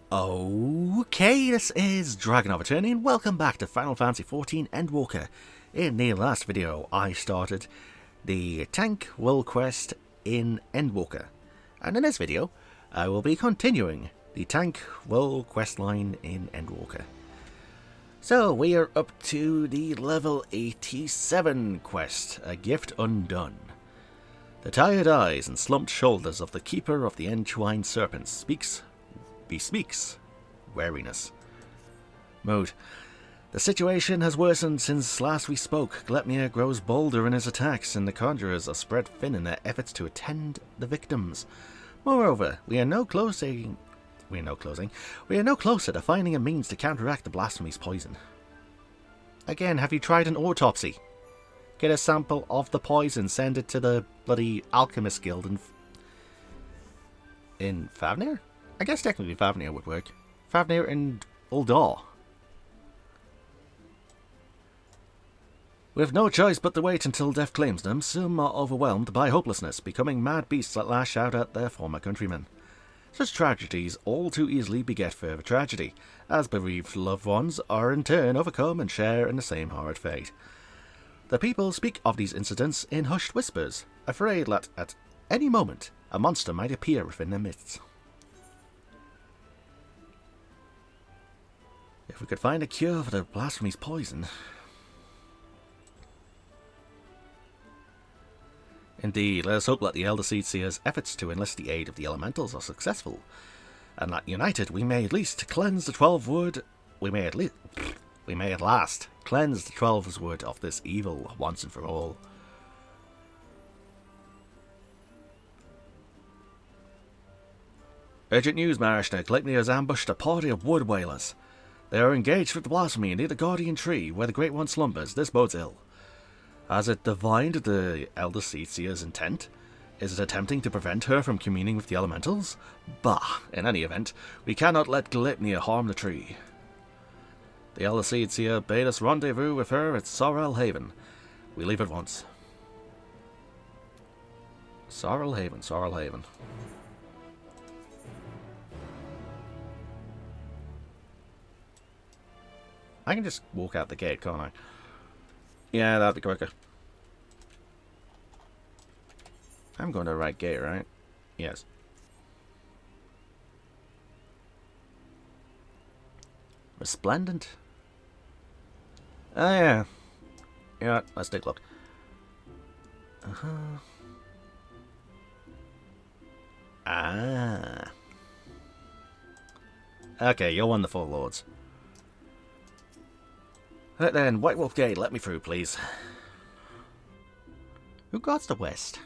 Okay, this is DragonofEternity and welcome back to Final Fantasy XIV Endwalker. In the last video, I started the Tank Role Quest in Endwalker. And in this video, I will be continuing the Tank Role Questline in Endwalker. So, we are up to the level 87 quest, A Gift Undone. The tired eyes and slumped shoulders of the Keeper of the Entwined Serpents bespeaks wariness. Mode. The situation has worsened since last we spoke. Glepnir grows bolder in his attacks, and the conjurers are spread thin in their efforts to attend the victims. Moreover, we are no closer to finding a means to counteract the blasphemy's poison. Again, have you tried an autopsy? Get a sample of the poison, send it to the bloody Alchemist Guild in Favnir? I guess technically Favnir would work. Favnir and Uldor. With no choice but to wait until death claims them, some are overwhelmed by hopelessness, becoming mad beasts that lash out at their former countrymen. Such tragedies all too easily beget further tragedy, as bereaved loved ones are in turn overcome and share in the same horrid fate. The people speak of these incidents in hushed whispers, afraid that at any moment a monster might appear within their midst. If we could find a cure for the blasphemy's poison. Indeed, let us hope that the Elder Seedseer's efforts to enlist the aid of the elementals are successful, and that united we may at least cleanse the 12 wood. We may at last cleanse the 12's wood of this evil once and for all. Urgent news, Marishna. Glepnir has ambushed a party of wood whalers. They are engaged with the blasphemy near the Guardian Tree, where the Great One slumbers. This bodes ill. Has it divined the Elder Seedseer's intent? Is it attempting to prevent her from communing with the elementals? Bah! In any event, we cannot let Glepnir harm the tree. The Elder Seedseer bade us rendezvous with her at Sorrel Haven. We leave at once. Sorrel Haven, Sorrel Haven. I can just walk out the gate, can't I? Yeah, that'd be quicker. I'm going to the right gate, right? Yes. Resplendent? Oh, yeah. Yeah, let's take a look. Ah. Okay, you're one of the four lords. Right then, White Wolf Gate, let me through, please. Who guards the west?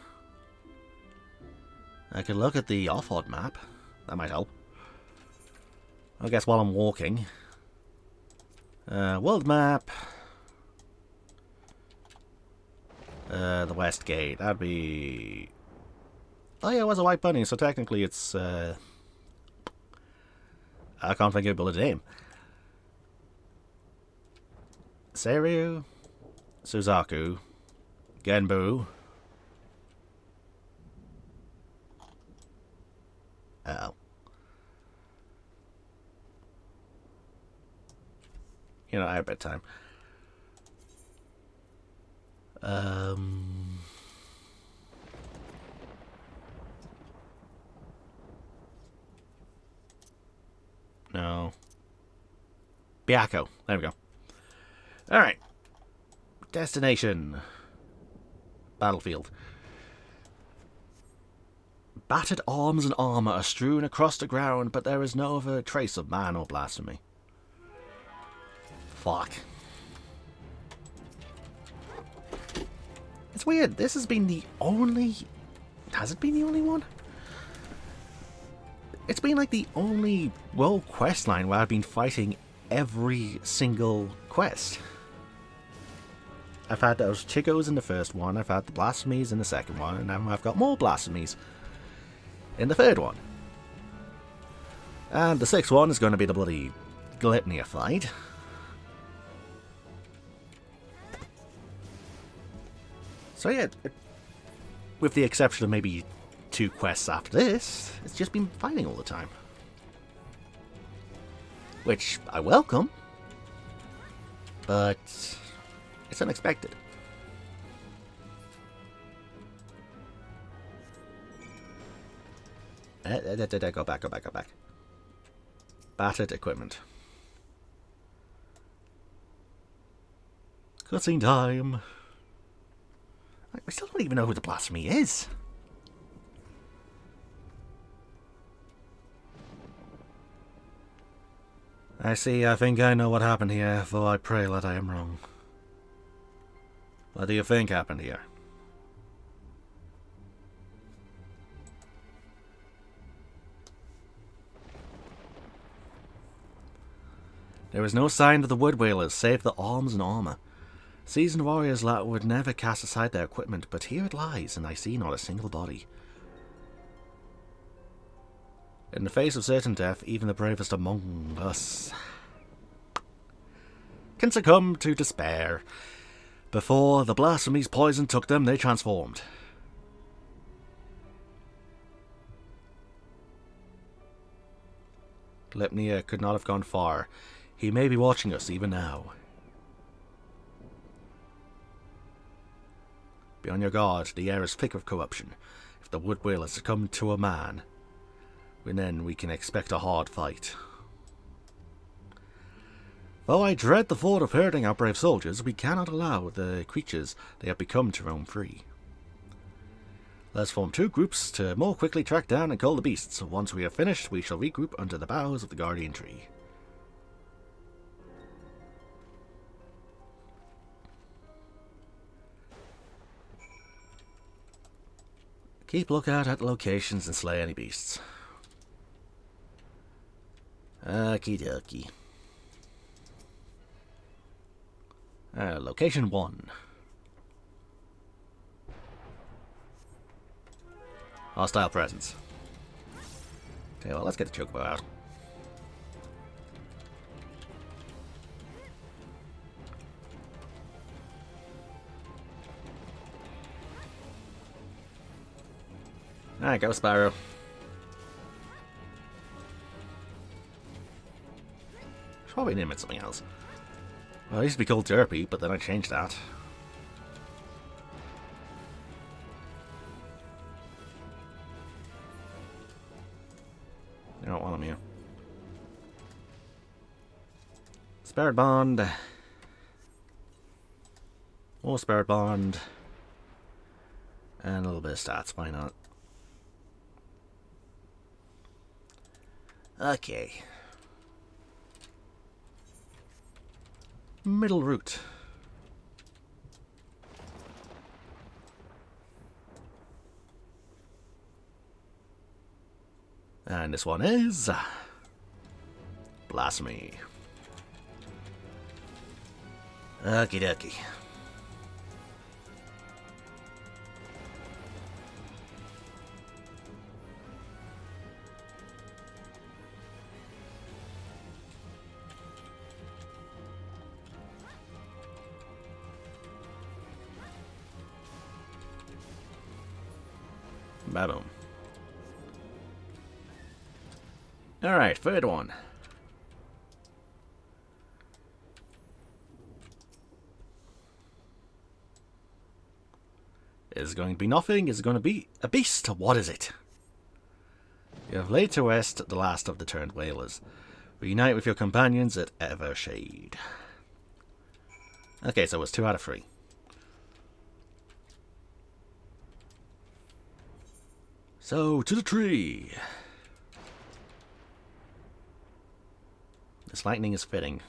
I could look at the Offhod map. That might help. I guess while I'm walking. World map. The west gate. That'd be... Oh yeah, it was a white bunny, so technically it's... I can't think of a name. Seiryu, Suzaku, Genbu. Oh. You know, I have bedtime. No. Byakko. There we go. Alright. Destination. Battlefield. Battered arms and armour are strewn across the ground, but there is no other trace of man or blasphemy. Fuck. It's weird. This has been the only... Has it been the only one? It's been like the only world quest line where I've been fighting every single quest. I've had those Chicos in the first one, I've had the Blasphemies in the second one, and now I've got more Blasphemies in the third one. And the sixth one is going to be the bloody Glepnir fight. So yeah, with the exception of maybe 2 quests after this, it's just been fighting all the time. which I welcome, but it's unexpected. Go back. Battered equipment. Cutscene time. We still don't even know who the blasphemy is. I think I know what happened here, though I pray that I am wrong. What do you think happened here? There was no sign of the wood whalers, save the arms and armour. Seasoned warriors would never cast aside their equipment, but here it lies, and I see not a single body. In the face of certain death, even the bravest among us can succumb to despair. Before the blasphemy's poison took them, they transformed. Glepnia could not have gone far. He may be watching us even now. Be on your guard, the air is thick with corruption. If the wood whaler succumbed to a man, then we can expect a hard fight. Though I dread the thought of hurting our brave soldiers, we cannot allow the creatures they have become to roam free. Let's form 2 groups to more quickly track down and cull the beasts. Once we have finished, we shall regroup under the boughs of the guardian tree. Keep lookout at locations and slay any beasts. Okie dokie. Location 1. Hostile presence. Okay, well, let's get the chocobo out. Alright, go Spyro. Should probably name it something else. Well, it used to be called Derpy, but then I changed that. You don't want him here. Spirit Bond. More Spirit Bond. And a little bit of stats, why not? Okay. Middle route. And this one is Blasphemy. Okie dokie. Ba-boom. Alright, third one. Is it going to be nothing? Is it going to be a beast? What is it? You have laid to rest the last of the turned whalers. Reunite with your companions at Evershade. Okay, so it's 2 out of 3. So, to the tree. This lightning is fitting.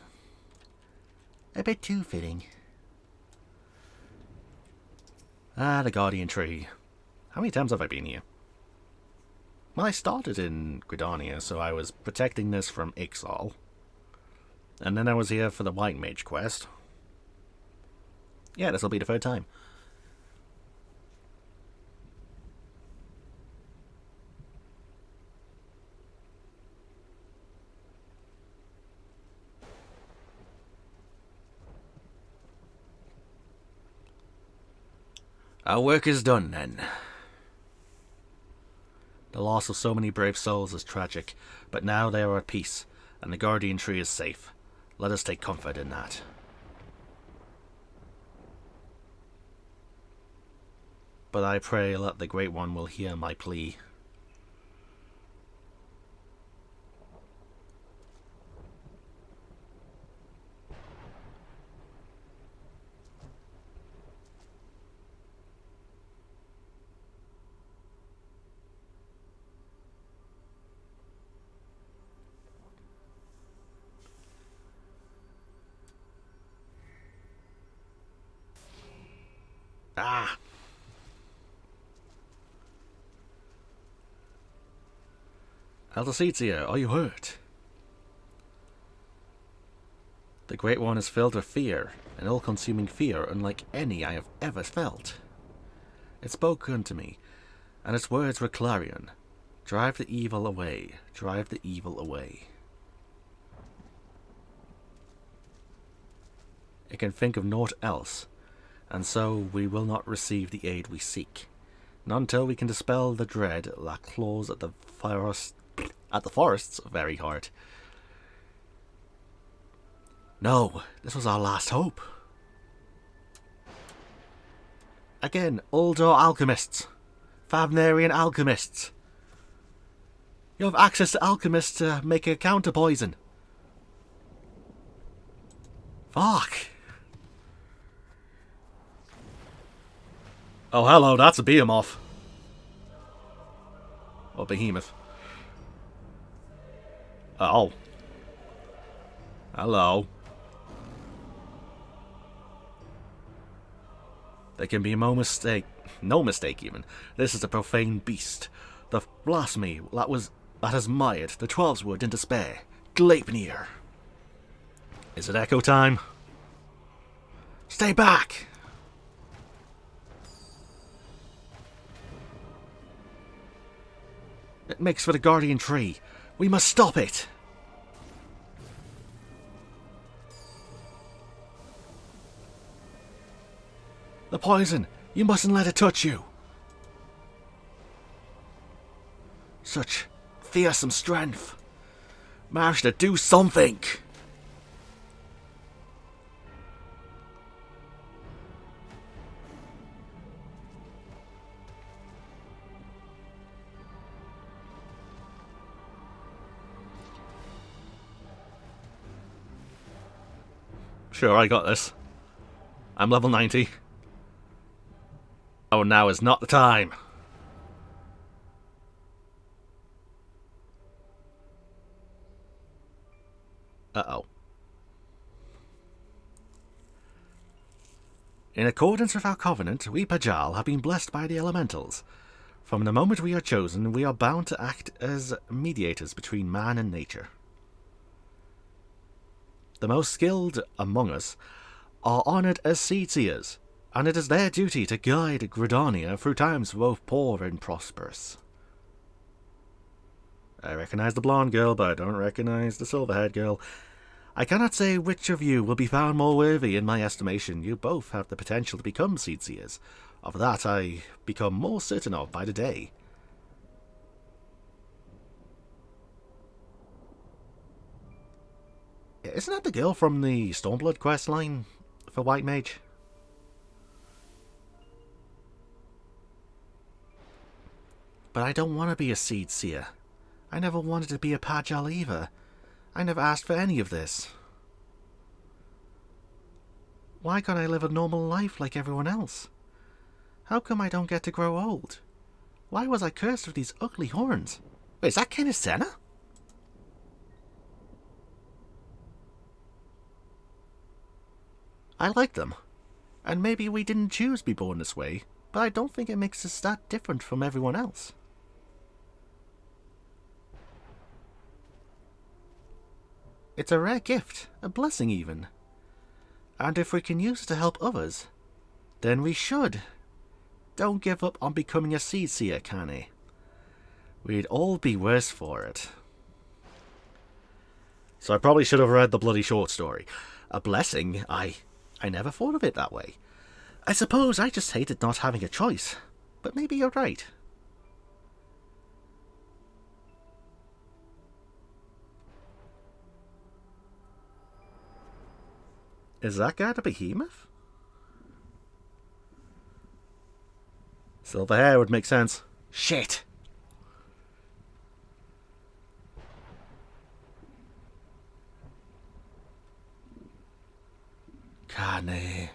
A bit too fitting. Ah, the guardian tree. How many times have I been here? Well, I started in Gridania, so I was protecting this from Ixal. And then I was here for the White Mage quest. Yeah, this will be the 3rd time. Our work is done, then. The loss of so many brave souls is tragic, but now they are at peace. and the Guardian Tree is safe. Let us take comfort in that. But I pray that the Great One will hear my plea. Ah! Elder Seedseer, are you hurt? The Great One is filled with fear, an all-consuming fear unlike any I have ever felt. It spoke unto me, and its words were clarion. Drive the evil away, drive the evil away. It can think of naught else, and so we will not receive the aid we seek, not until we can dispel the dread that claws at the forest's very heart. No, this was our last hope. Again, Uldor alchemists, Fabnarian alchemists. You have access to alchemists to make a counter poison. Fuck. Oh, hello, that's a behemoth. Or behemoth. Oh. Hello. There can be no mistake even. This is a profane beast. The blasphemy that has mired the Twelves Wood in despair. Gleipnir. Is it echo time? Stay back! It makes for the Guardian Tree. We must stop it! The poison! You mustn't let it touch you! Such fearsome strength! Marshda, do something! Sure, I got this. I'm level 90. Oh, now is not the time. Uh-oh. In accordance with our covenant, we Pajal have been blessed by the elementals. From the moment we are chosen, we are bound to act as mediators between man and nature. The most skilled among us are honoured as seedseers, and it is their duty to guide Gridania through times both poor and prosperous. I recognise the blonde girl, but I don't recognise the silver-haired girl. I cannot say which of you will be found more worthy in my estimation. You both have the potential to become seedseers. Of that I become more certain of by the day. Isn't that the girl from the Stormblood questline for White Mage? But I don't want to be a seedseer. I never wanted to be a Pajal either. I never asked for any of this. Why can't I live a normal life like everyone else? How come I don't get to grow old? Why was I cursed with these ugly horns? Wait, is that Kenneth Senna? I like them. And maybe we didn't choose to be born this way, but I don't think it makes us that different from everyone else. It's a rare gift, a blessing even. And if we can use it to help others, then we should. Don't give up on becoming a seedseer, Canny. We'd all be worse for it. So I probably should have read the bloody short story. A blessing? I never thought of it that way. I suppose I just hated not having a choice. But maybe you're right. Is that guy the behemoth? Silver hair would make sense. Shit! Carne.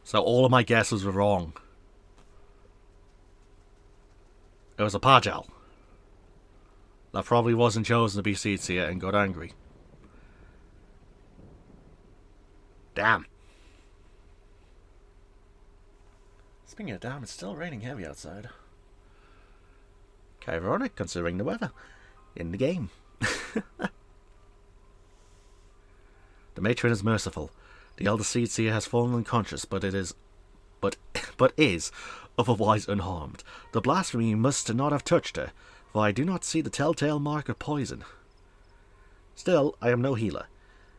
So all of my guesses were wrong. It was a Pajal. That probably wasn't chosen to be Seedseer and got angry. Damn. Speaking of damn, it's still raining heavy outside. Okay, ironic considering the weather in the game. The matron is merciful. The elder Seedseer has fallen unconscious, but is otherwise unharmed. The blasphemy must not have touched her, for I do not see the telltale mark of poison. Still, I am no healer,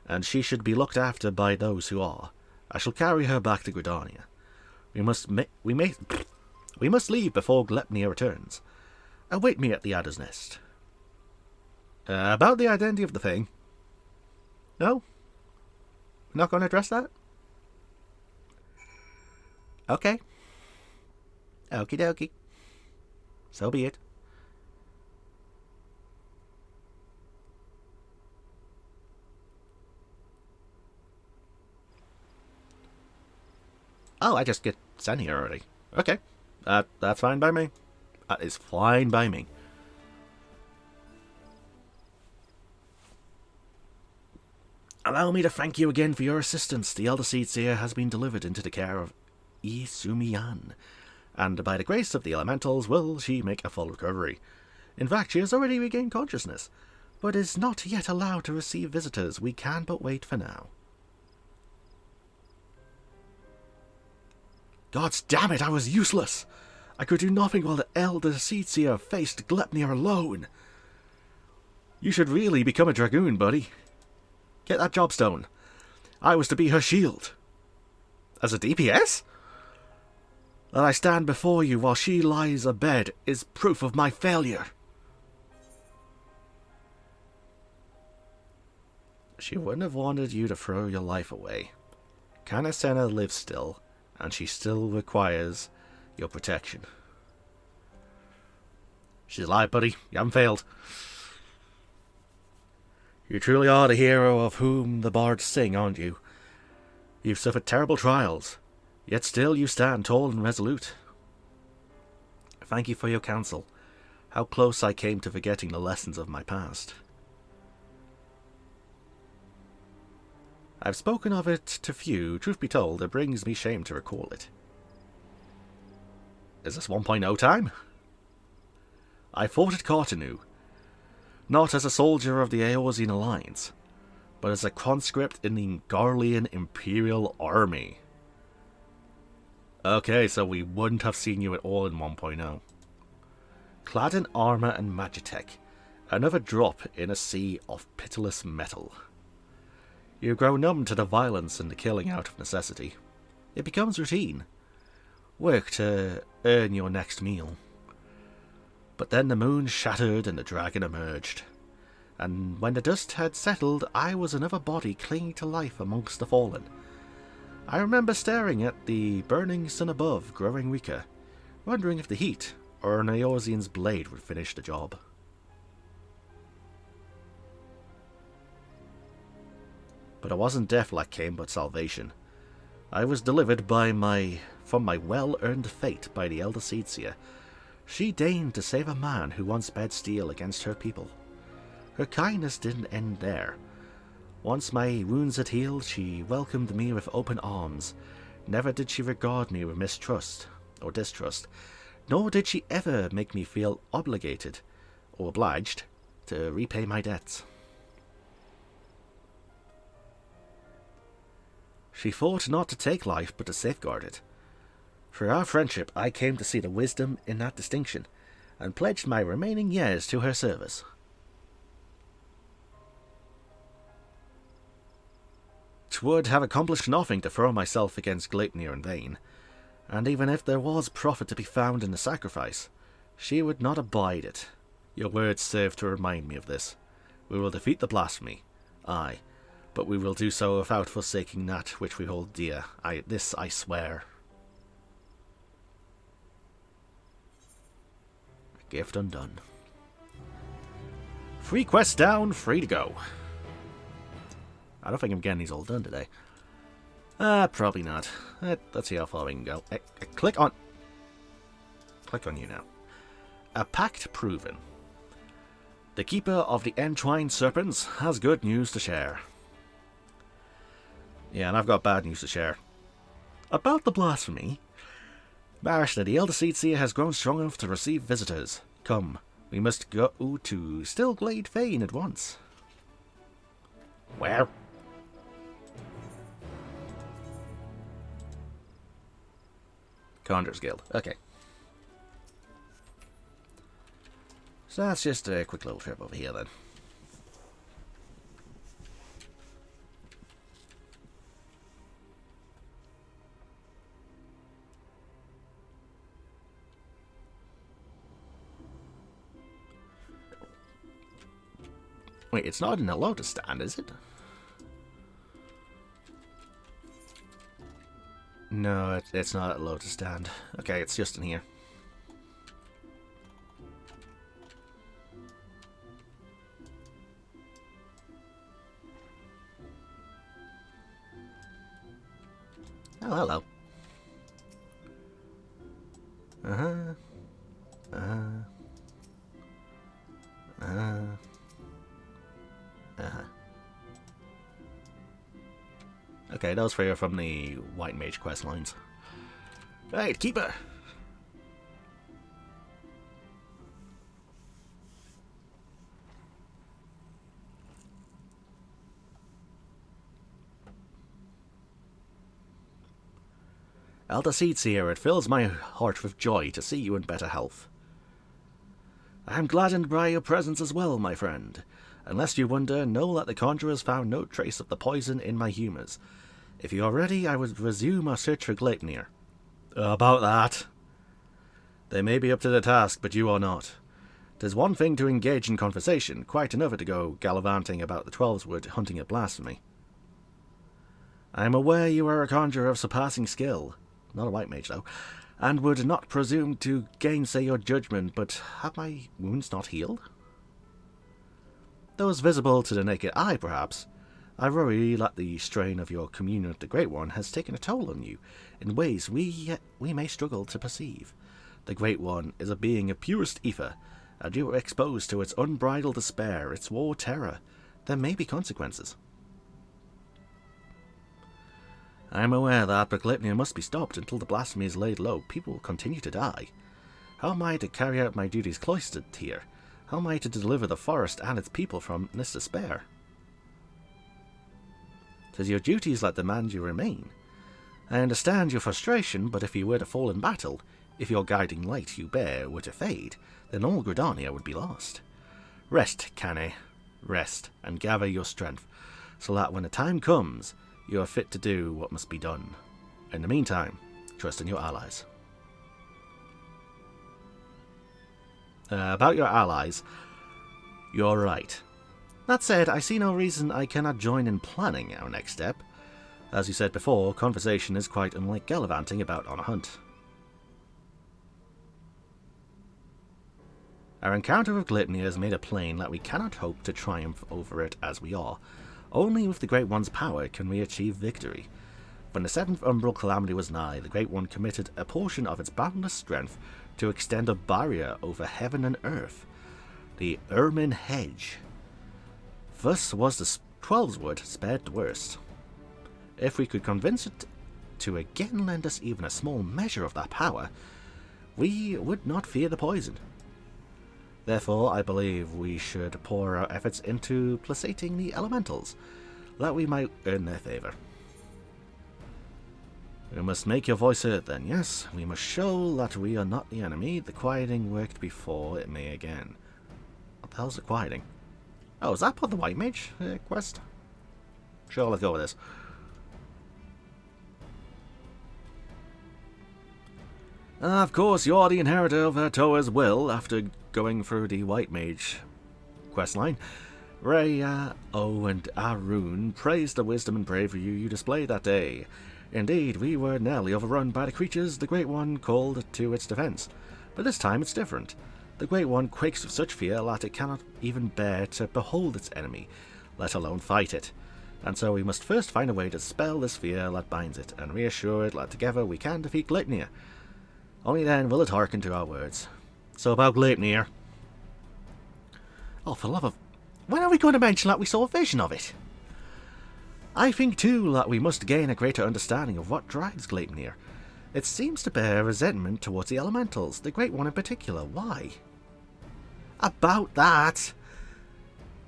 and she should be looked after by those who are. I shall carry her back to Gridania. We must leave before Glepnia returns. Await me at the Adder's Nest. About the identity of the thing? No? We're not going to address that? Okay. Okie dokie. So be it. Oh, I just get sent here already. Okay. That's fine by me. That is fine by me. Allow me to thank you again for your assistance. The elder Seedseer has been delivered into the care of Isumiyan, and by the grace of the elementals will she make a full recovery. In fact, she has already regained consciousness, but is not yet allowed to receive visitors. We can but wait for now. Gods damn it, I was useless! I could do nothing while the elder Seedseer faced Glepnia alone. You should really become a dragoon, buddy. Get that jobstone. I was to be her shield. As a DPS? That I stand before you while she lies abed is proof of my failure. She wouldn't have wanted you to throw your life away. Kanasena lives still, and she still requires your protection. She's alive, buddy. You haven't failed. You truly are the hero of whom the bards sing, aren't you? You've suffered terrible trials, yet still you stand tall and resolute. Thank you for your counsel. How close I came to forgetting the lessons of my past. I've spoken of it to few. Truth be told, it brings me shame to recall it. Is this 1.0 time? I fought at Cartanu, not as a soldier of the Eorzean Alliance, but as a conscript in the Garlean Imperial Army. Okay, so we wouldn't have seen you at all in 1.0. Clad in armour and magitech, another drop in a sea of pitiless metal. You grow numb to the violence and the killing out of necessity. It becomes routine. Work to earn your next meal. But then the moon shattered and the dragon emerged. And when the dust had settled, I was another body clinging to life amongst the fallen. I remember staring at the burning sun above, growing weaker, wondering if the heat or an Eorzean's blade would finish the job. But it wasn't death that came, but salvation. I was delivered from my well-earned fate by the elder Seedseer. She deigned to save a man who once sped steel against her people. Her kindness didn't end there. Once my wounds had healed, she welcomed me with open arms. Never did she regard me with mistrust or distrust, nor did she ever make me feel obligated or obliged to repay my debts. She fought not to take life, but to safeguard it. For our friendship, I came to see the wisdom in that distinction, and pledged my remaining years to her service. it would have accomplished nothing to throw myself against Gleipnir in vain, and even if there was profit to be found in the sacrifice, she would not abide it. Your words serve to remind me of this. We will defeat the blasphemy, aye, but we will do so without forsaking that which we hold dear. This I swear. Gift undone. 3 quests down, free to go. I don't think I'm getting these all done today. Probably not. Let's see how far we can go. Click on you now. A pact proven. The keeper of the entwined serpents has good news to share. Yeah, and I've got bad news to share. About the blasphemy. Marishna, the elder seer has grown strong enough to receive visitors. Come, we must go to Stillglade Fane at once. Where? Conjurer's Guild. Okay. So that's just a quick little trip over here then. Wait, it's not in a lotus stand, is it? No, it's not at a lotus stand. Okay, it's just in here. Oh, hello. Okay, those 3 are from the White Mage quest lines. Right, Keeper! Elder Seer, it fills my heart with joy to see you in better health. I am gladdened by your presence as well, my friend. Unless you wonder, know that the conjurers found no trace of the poison in my humours. If you are ready, I would resume our search for Gleipnir. About that. They may be up to the task, but you are not. 'Tis one thing to engage in conversation, quite another to go gallivanting about the Twelveswood hunting a blasphemy. I am aware you are a conjurer of surpassing skill, not a white mage though, and would not presume to gainsay your judgment, but have my wounds not healed? Those visible to the naked eye, perhaps. I worry that the strain of your communion with the Great One has taken a toll on you, in ways we may struggle to perceive. The Great One is a being of purest ether, and you are exposed to its unbridled despair, its raw terror. There may be consequences. I am aware that, but Gleipnir must be stopped until the blasphemy is laid low. People will continue to die. How am I to carry out my duties cloistered here? How am I to deliver the forest and its people from this despair? 'Tis your duties that demand you remain. I understand your frustration, but if you were to fall in battle, if your guiding light you bear were to fade, then all Gridania would be lost. Rest, Kane, rest, and gather your strength, so that when the time comes, you are fit to do what must be done. In the meantime, trust in your allies. About your allies, you're right. That said, I see no reason I cannot join in planning our next step. As you said before, conversation is quite unlike gallivanting about on a hunt. Our encounter with Gleipnir has made it plain that we cannot hope to triumph over it as we are. Only with the Great One's power can we achieve victory. When the 7th Umbral Calamity was nigh, the Great One committed a portion of its boundless strength to extend a barrier over heaven and earth, the Ermin Hedge. Thus was the Twelveswood spared the worst. If we could convince it to again lend us even a small measure of that power, we would not fear the poison. Therefore, I believe we should pour our efforts into placating the elementals, that we might earn their favour. We must make your voice heard then, yes. We must show that we are not the enemy. The quieting worked before, it may again. What the hell's the quieting? Oh, is that part of the White Mage quest? Sure, let's go with this. Of course, you're the inheritor of her Toa's will after going through the White Mage questline. Rhea, O, and Arun praised the wisdom and bravery you displayed that day. Indeed, we were nearly overrun by the creatures the Great One called to its defense. But this time it's different. The Great One quakes with such fear that it cannot even bear to behold its enemy, let alone fight it. And so we must first find a way to dispel this fear that binds it, and reassure it that together we can defeat Gleipnir. Only then will it hearken to our words. So about Gleipnir. Oh, for love of... When are we going to mention that we saw a vision of it? I think too that we must gain a greater understanding of what drives Gleipnir. It seems to bear resentment towards the elementals, the Great One in particular. Why? About that!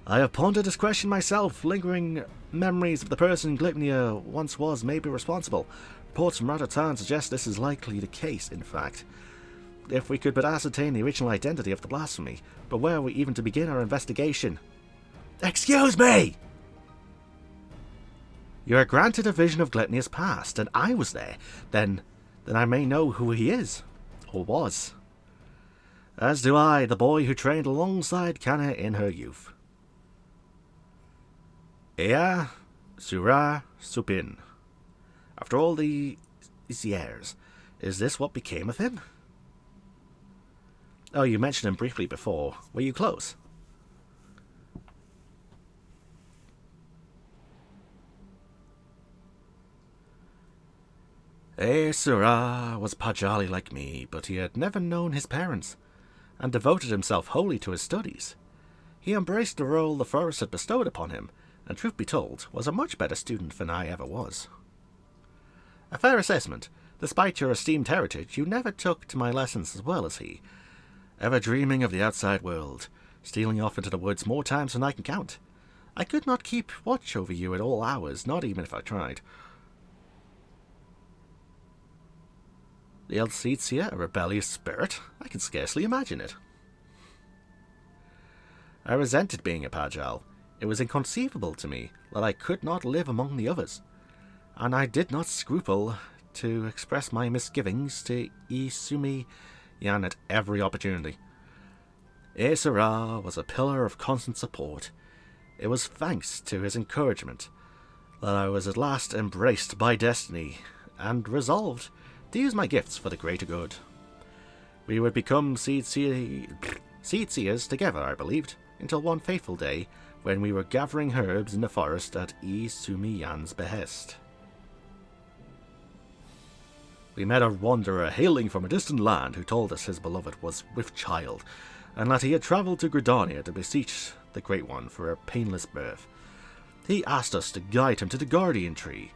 I have pondered this question myself. Lingering memories of the person Gleipnir once was may be responsible. Reports from radz-at-han suggest this is likely the case, in fact. If we could but ascertain the original identity of the blasphemy, but where are we even to begin our investigation? Excuse me! You are granted a vision of Gleipnir's past, and I was there. Then I may know who he is, or was. As do I, the boy who trained alongside Kana in her youth. Ea Sura Supin. After all these years, is this what became of him? Oh, you mentioned him briefly before. Were you close? Sura was Pajali like me, but he had never known his parents, and devoted himself wholly to his studies. He embraced the role the forest had bestowed upon him, and truth be told, was a much better student than I ever was. A fair assessment. Despite your esteemed heritage, you never took to my lessons as well as he, ever dreaming of the outside world, stealing off into the woods more times than I can count. I could not keep watch over you at all hours, not even if I tried. The radz-at-han, a rebellious spirit? I can scarcely imagine it. I resented being a Pajal. It was inconceivable to me that I could not live among the others, and I did not scruple to express my misgivings to Isumi-yan at every opportunity. Sura was a pillar of constant support. It was thanks to his encouragement that I was at last embraced by destiny, and resolved to use my gifts for the greater good. We would become seed seers together, I believed, until one fateful day when we were gathering herbs in the forest at Isumi-yan's behest. We met a wanderer hailing from a distant land who told us his beloved was with child, and that he had travelled to Gridania to beseech the Great One for a painless birth. He asked us to guide him to the guardian tree.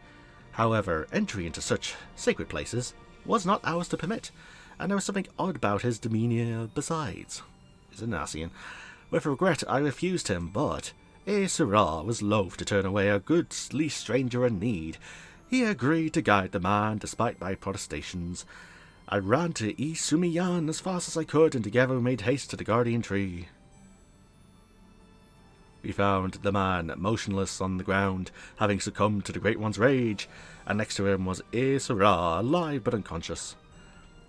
However, entry into such sacred places was not ours to permit, and there was something odd about his demeanour besides. He's a Nassian. With regret, I refused him, but Sura was loath to turn away a goodly stranger in need. He agreed to guide the man, despite my protestations. I ran to Isumi-yan as fast as I could, and together we made haste to the guardian tree. We found the man motionless on the ground, having succumbed to the Great One's rage, and next to him was Sura, alive but unconscious.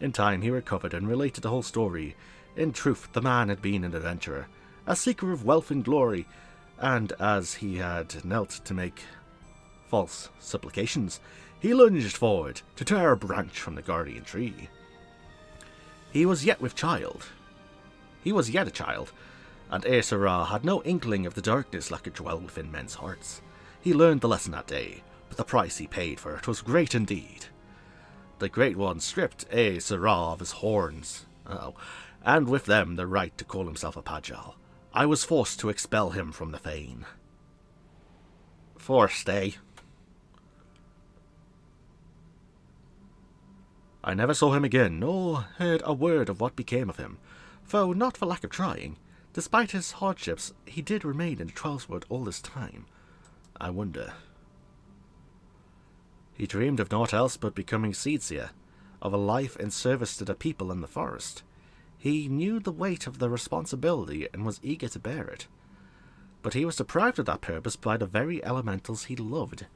In time he recovered and related the whole story. In truth, the man had been an adventurer, a seeker of wealth and glory, and as he had knelt to make false supplications, he lunged forward to tear a branch from the guardian tree. He was yet a child, and Sura had no inkling of the darkness that could dwell within men's hearts. He learned the lesson that day, but the price he paid for it was great indeed. The Great One stripped Sura of his horns, and with them the right to call himself a Pajal. I was forced to expel him from the Fane. Forced, eh? I never saw him again, nor heard a word of what became of him, though not for lack of trying. Despite his hardships, he did remain in the Trialswood all this time. I wonder. He dreamed of naught else but becoming seer, of a life in service to the people in the forest. He knew the weight of the responsibility and was eager to bear it. But he was deprived of that purpose by the very elementals he loved,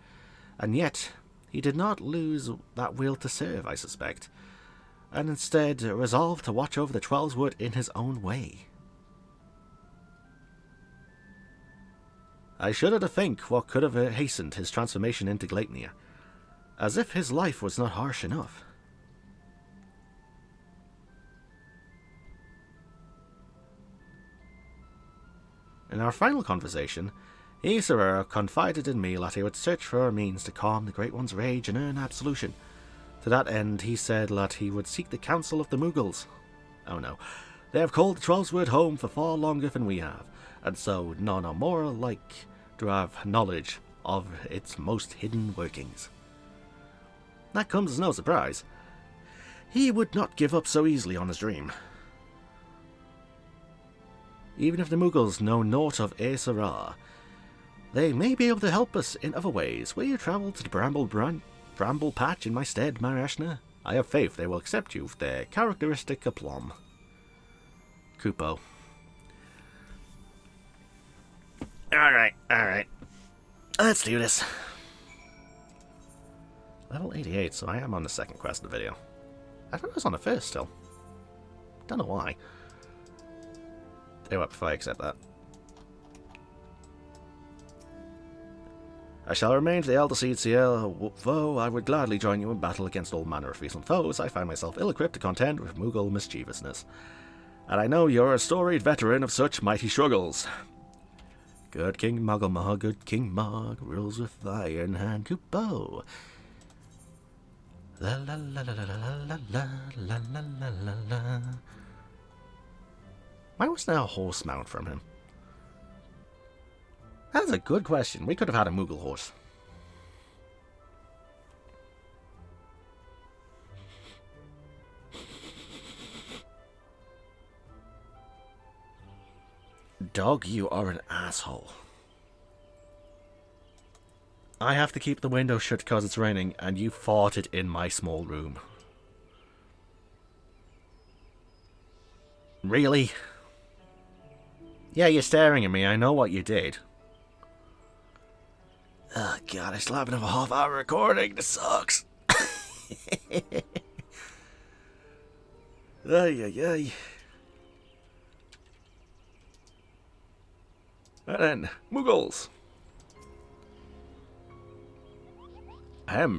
and yet he did not lose that will to serve, I suspect. and instead resolved to watch over the Trollswood in his own way. I shudder to think what could have hastened his transformation into Gleipnir, as if his life was not harsh enough. In our final conversation, Aesir confided in me that he would search for a means to calm the Great One's rage and earn absolution. To that end, he said that he would seek the counsel of the Mughals. Oh no, they have called the Trollswood home for far longer than we have, and so none are more like to have knowledge of its most hidden workings. That comes as no surprise. He would not give up so easily on his dream. Even if the Mughals know naught of Aesir, they may be able to help us in other ways. Will you travel to the Bramble Patch in my stead, Marashna? I have faith they will accept you with their characteristic aplomb. Kupo. Alright. Let's do this. Level 88, so I am on the second quest of the video. I thought I was on the first still. Don't know why. Tell you what, before I accept that. I shall remain to the Elder Seed Ciel, though I would gladly join you in battle against all manner of fearsome foes. I find myself ill-equipped to contend with Mughal mischievousness. And I know you're a storied veteran of such mighty struggles. Good King Moggelmog, good King Mog, rules with iron hand. Kupo. La la la la la la la la la la la la. Why wasn't there a horse mount from him? That's a good question. We could have had a Moogle horse. Dog, you are an asshole. I have to keep the window shut because it's raining, and you farted in my small room. Really? Yeah, you're staring at me. I know what you did. Oh god, I still have another half-hour recording. This sucks. Ay, ay, ay. And then, Mughals.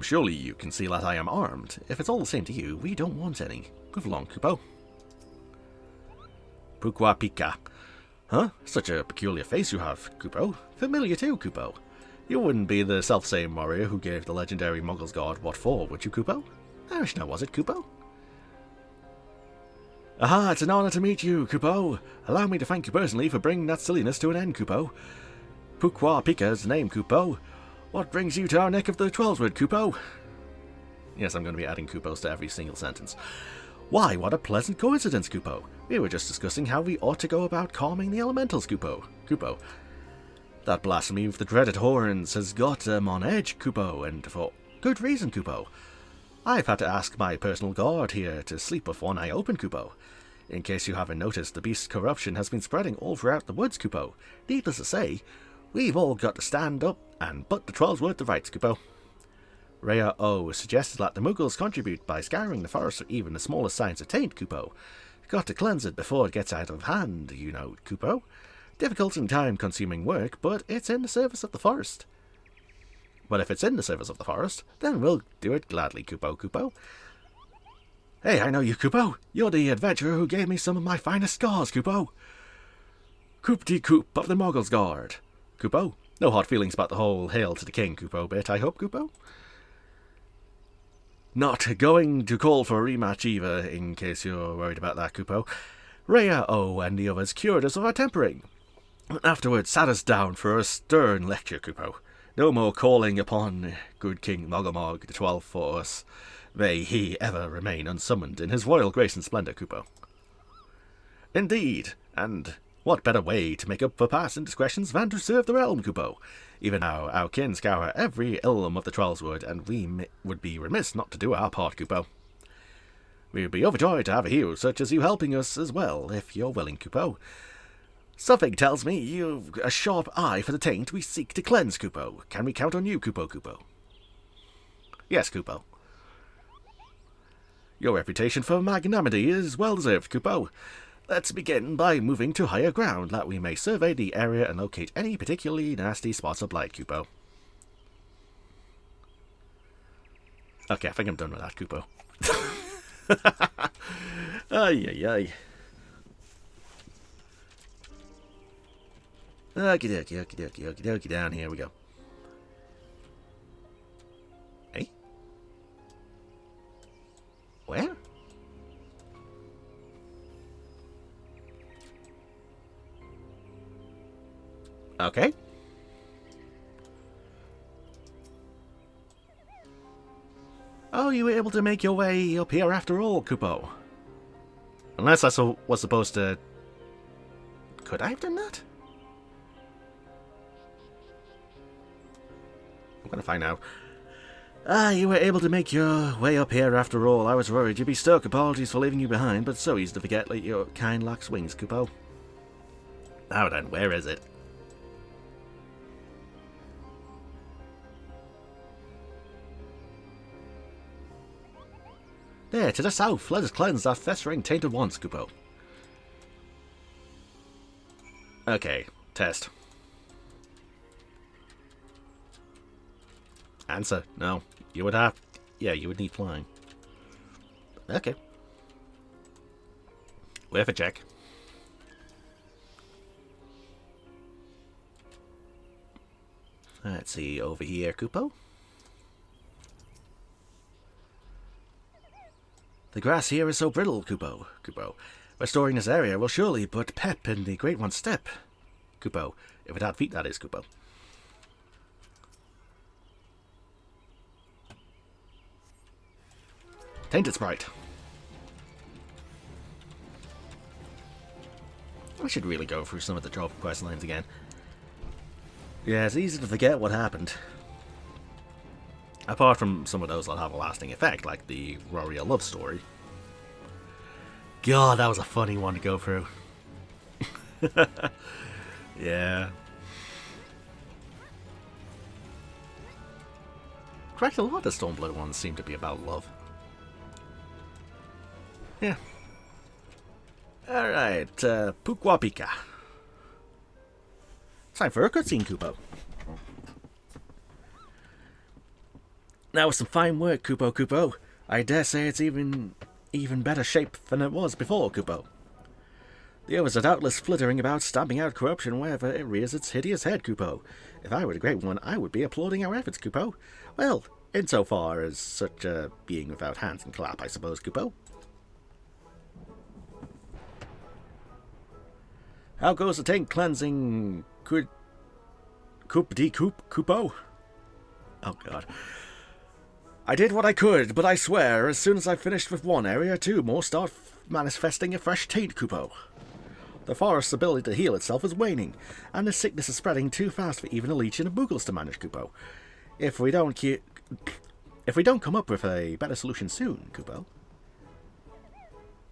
Surely you can see that I am armed. If it's all the same to you, we don't want any. Move along, Kupo. Pourquoi Pika? Huh? Such a peculiar face you have, Kupo. Familiar too, Kupo. You wouldn't be the self-same warrior who gave the legendary Muggles god what for, would you, Kupo? Arishna, was it, Kupo? Aha, it's an honor to meet you, Kupo. Allow me to thank you personally for bringing that silliness to an end, Kupo. Pourquoi Pika is the name, Kupo. What brings you to our neck of the Trollswood, Kupo? Yes, I'm going to be adding Kupos to every single sentence. Why, what a pleasant coincidence, Kupo. We were just discussing how we ought to go about calming the elementals, Kupo. That blasphemy with the dreaded horns has got them on edge, Kupo, and for good reason, Kupo. I've had to ask my personal guard here to sleep with one eye open, Kupo. In case you haven't noticed, the beast's corruption has been spreading all throughout the woods, Kupo. Needless to say, we've all got to stand up and put the Trollswood to rights, Kupo. Rhea O suggested that the Muggles contribute by scouring the forest for even the smallest signs of taint, Kupo. Got to cleanse it before it gets out of hand, you know, Kupo. Difficult and time-consuming work, but it's in the service of the forest. Well, if it's in the service of the forest, then we'll do it gladly, Kupo. Hey, I know you, Kupo. You're the adventurer who gave me some of my finest scars, Kupo. Coop-de-coop of the Muggles Guard. Kupo, no hard feelings about the whole Hail to the King, Kupo bit, I hope, Kupo? Not going to call for a rematch either, in case you're worried about that, Kupo. Rhea O and the others cured us of our tempering. Afterwards sat us down for a stern lecture, Kupo. No more calling upon good King Moggelmog the 12th for us. May he ever remain unsummoned in his royal grace and splendour, Kupo. Indeed, and what better way to make up for past indiscretions than to serve the realm, Kupo? Even now, our kin scour every elm of the Trollswood, and we would be remiss not to do our part, Kupo. We would be overjoyed to have a hero such as you helping us as well, if you're willing, Kupo. Something tells me you've a sharp eye for the taint we seek to cleanse, Kupo. Can we count on you, Kupo? Yes, Kupo. Your reputation for magnanimity is well deserved, Kupo. Let's begin by moving to higher ground, that we may survey the area and locate any particularly nasty spots of blight, Kupo. Okay, I think I'm done with that, Kupo. Ay, ay, ay. Okie dokie, okie dokie, okie dokie, down here we go. Hey? Where? Okay. Oh, you were able to make your way up here after all, Kupo. Unless I was supposed to... Could I have done that? I'm gonna find out. Ah, you were able to make your way up here after all. I was worried you'd be stuck. Apologies for leaving you behind, but so easy to forget like your kind lacks wings, Kupo. Now then, where is it? There, to the south. Let us cleanse that festering tainted once, Kupo. Okay, test. Answer, no. You would have... Yeah, you would need flying. Okay. Worth a check. Let's see, over here, Kupo. The grass here is so brittle, Kupo. Restoring this area will surely put pep in the Great One's step. Kupo. If it had feet, that is, Kupo. Tainted Sprite. I should really go through some of the drop quest lines again. Yeah, it's easy to forget what happened. Apart from some of those that have a lasting effect, like the Roria love story. God, that was a funny one to go through. Yeah. Correct, a lot of Stormblood ones seem to be about love. Yeah. Alright, Pukwapika. Time for a cutscene, Kupo. That was some fine work, Kupo. I dare say it's even better shape than it was before, Kupo. The others are doubtless flittering about, stamping out corruption wherever it rears its hideous head, Kupo. If I were the Great One, I would be applauding our efforts, Kupo. Well, insofar as such a being without hands can clap, I suppose, Kupo. How goes the tank cleansing Kupo? Oh god. I did what I could, but I swear, as soon as I finished with one area, two more start manifesting a fresh taint, Kupo. The forest's ability to heal itself is waning, and the sickness is spreading too fast for even a leech and a boogles to manage, Kupo. If we don't come up with a better solution soon, Kupo.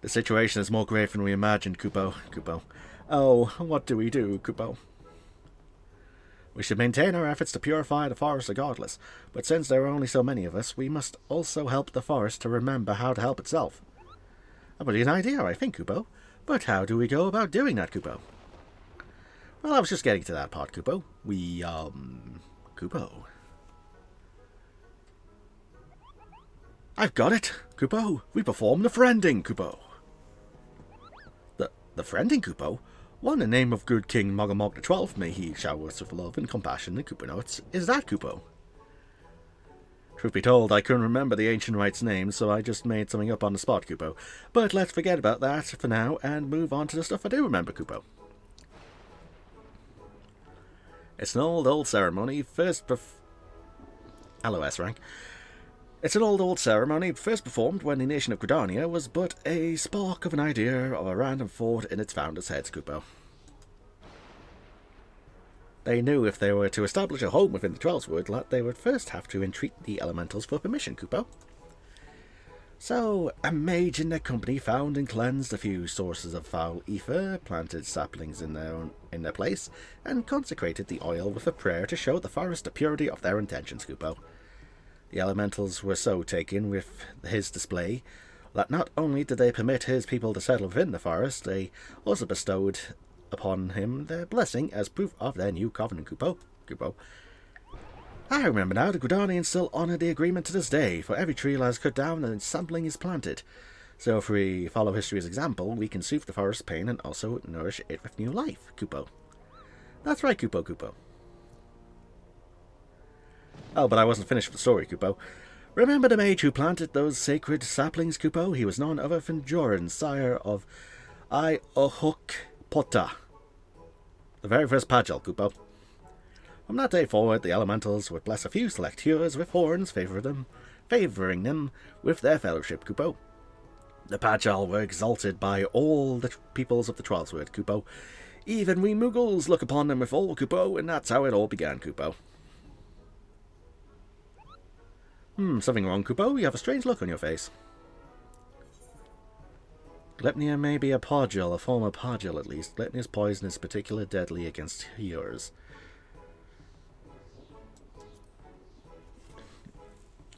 The situation is more grave than we imagined, Kupo. Oh, what do we do, Kupo? We should maintain our efforts to purify the forest regardless, but since there are only so many of us, we must also help the forest to remember how to help itself. A brilliant idea, I think, Kupo. But how do we go about doing that, Kupo? Well, I was just getting to that part, Kupo. Kupo. I've got it, Kupo. We perform the friending, Kupo. The friending, Kupo? One, in the name of good King Mogomog XII, may he shower us with love and compassion and Kupo notes. Is that, Kupo? Truth be told, I couldn't remember the ancient rite's name, so I just made something up on the spot, Kupo. But let's forget about that for now and move on to the stuff I do remember, Kupo. It's an old ceremony, LOS rank. It's an old ceremony, first performed when the nation of Gridania was but a spark of an idea of a random thought in its founder's heads, Kupo. They knew if they were to establish a home within the Trollswood, that they would first have to entreat the elementals for permission, Kupo. So, a mage in their company found and cleansed a few sources of foul ether, planted saplings in their place, and consecrated the oil with a prayer to show the forest the purity of their intentions, Kupo. The elementals were so taken with his display, that not only did they permit his people to settle within the forest, they also bestowed upon him their blessing as proof of their new covenant, Kupo. I remember now, the Gridanians still honour the agreement to this day, for every tree lies cut down and a sapling is planted. So if we follow history's example, we can soothe the forest's pain and also nourish it with new life, Kupo. That's right, Kupo. Oh, but I wasn't finished with the story, Kupo. Remember the mage who planted those sacred saplings, Kupo? He was none other than Joran, sire of Iohuk-Pota, the very first Pagel, Kupo. From that day forward, the elementals would bless a few select heroes with horns, favouring them with their fellowship, Kupo. The Pagel were exalted by all the peoples of the Trollsword, Kupo. Even we Muggles look upon them with awe, Kupo, and that's how it all began, Kupo. Something wrong, Kupo? You have a strange look on your face. Glepnia may be a Pagel, a former Pagel at least. Glepnia's poison is particularly deadly against healers.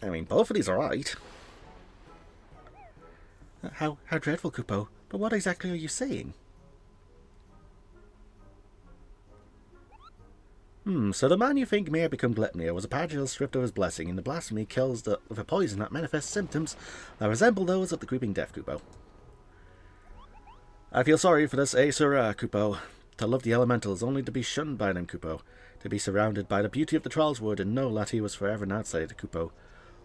I mean, both of these are right. How dreadful, Kupo. But what exactly are you saying? So the man you think may have become Glepnia was a Pagel stripped of his blessing, and the blasphemy kills with a poison that manifests symptoms that resemble those of the creeping death, Kupo. I feel sorry for this Aesura, Kupo. To love the elementals only to be shunned by them, Kupo. To be surrounded by the beauty of the Trollswood and know that he was forever an outsider, Kupo.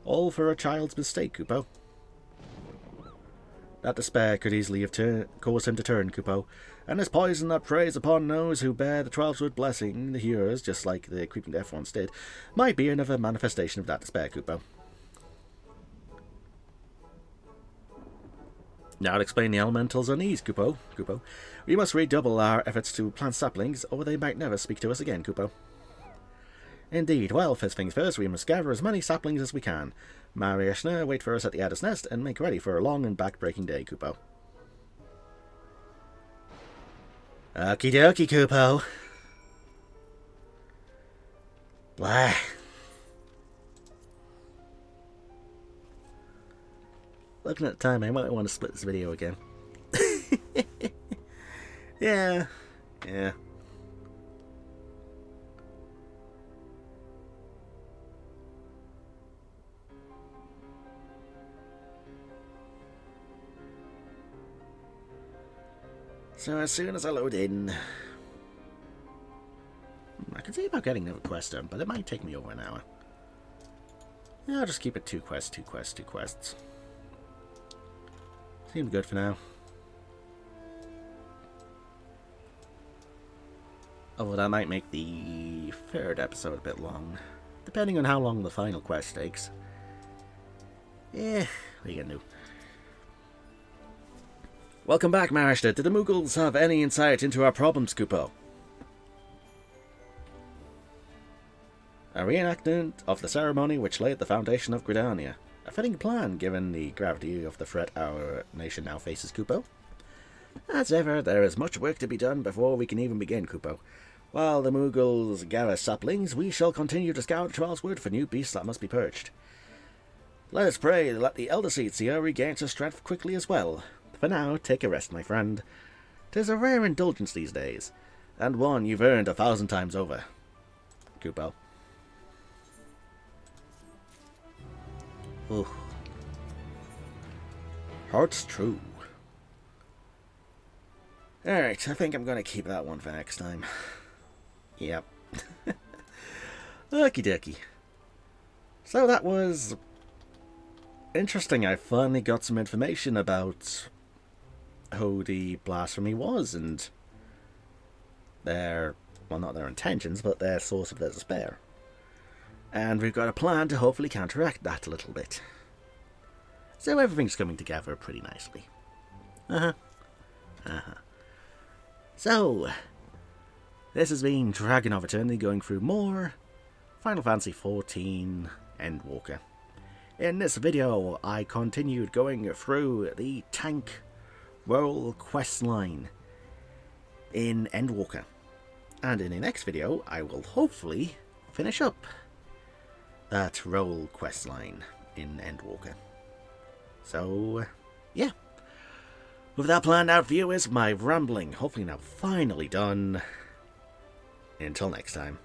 All for a child's mistake, Kupo. That despair could easily have caused him to turn, Kupo, and this poison that preys upon those who bear the Trollswood blessing, the heroes, just like the creeping death ones did, might be another manifestation of that despair, Kupo. Now to explain the elementals' unease, Kupo. We must redouble our efforts to plant saplings, or they might never speak to us again, Kupo. Indeed. Well, first things first, we must gather as many saplings as we can. Marieshna, wait for us at the Adder's Nest, and make ready for a long and back-breaking day, Kupo. Okie dokie, Kupo. Blah. Looking at the time, I might want to split this video again. Yeah. So as soon as I load in, I can see about getting another quest done, but it might take me over an hour. Yeah, I'll just keep it 2 quests. Seems good for now. Although that might make the 3rd episode a bit long, depending on how long the final quest takes. Yeah, what are you gonna do? Welcome back, Marishta. Did the Muggles have any insight into our problems, Kupo? A reenactment of the ceremony which laid the foundation of Gridania. A fitting plan, given the gravity of the threat our nation now faces, Kupo. As ever, there is much work to be done before we can even begin, Kupo. While the Muggles gather saplings, we shall continue to scour Trollswood for new beasts that must be purged. Let us pray that the Elder Seats here regains her strength quickly as well. For now, take a rest, my friend. 'Tis a rare indulgence these days, and one you've earned 1,000 times over. Kupo. Ooh. Heart's true. Alright, I think I'm going to keep that one for next time. Yep. Okie dokie. So that was interesting. I finally got some information about who the blasphemy was and their, well, not their intentions, but their source of their despair. And we've got a plan to hopefully counteract that a little bit. So everything's coming together pretty nicely. So, this has been DragonofEternity going through more Final Fantasy XIV Endwalker. In this video, I continued going through the Tank Role Questline in Endwalker. And in the next video, I will hopefully finish up that Role Questline in Endwalker. So, yeah. With that planned out, viewers, my rambling hopefully now finally done. Until next time.